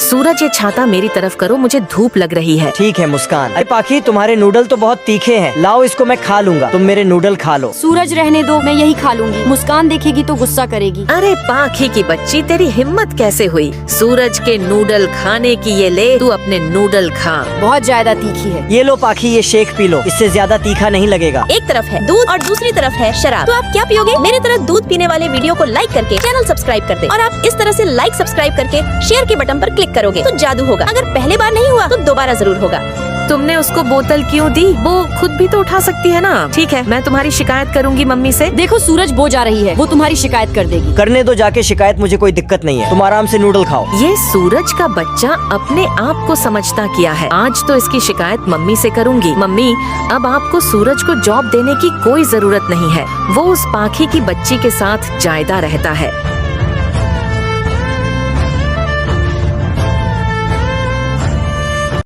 सूरज ये छाता मेरी तरफ करो, मुझे धूप लग रही है। ठीक है मुस्कान। अरे पाखी, तुम्हारे नूडल तो बहुत तीखे हैं, लाओ इसको मैं खा लूंगा, तुम मेरे नूडल खा लो। सूरज रहने दो, मैं यही खा लूंगी। मुस्कान देखेगी तो गुस्सा करेगी। अरे पाखी की बच्ची, तेरी हिम्मत कैसे हुई सूरज के नूडल खाने की? ये ले, तू अपने नूडल खा। बहुत ज्यादा तीखी है। ये लो पाखी, ये शेक पी लो, इससे ज्यादा तीखा नहीं लगेगा। एक तरफ है दूध और दूसरी तरफ है शराब, तो आप क्या पियोगे? मेरे तरह दूध पीने वाले वीडियो को लाइक करके चैनल सब्सक्राइब कर दे, और आप इस तरह से लाइक सब्सक्राइब करके शेयर के बटन पर क्लिक करोगे तो जादू होगा। अगर पहले बार नहीं हुआ तो दोबारा जरूर होगा। तुमने उसको बोतल क्यों दी? वो खुद भी तो उठा सकती है ना। ठीक है, मैं तुम्हारी शिकायत करूंगी मम्मी से। देखो सूरज बो जा रही है, वो तुम्हारी शिकायत कर देगी। करने दो जाके शिकायत, मुझे कोई दिक्कत नहीं है, तुम आराम से नूडल खाओ। ये सूरज का बच्चा अपने आप को समझता किया है। आज तो इसकी शिकायत मम्मी से करूंगी। मम्मी, अब आपको सूरज को जॉब देने की कोई जरूरत नहीं है, वो उस पाखी की बच्ची के साथ जायदा रहता है।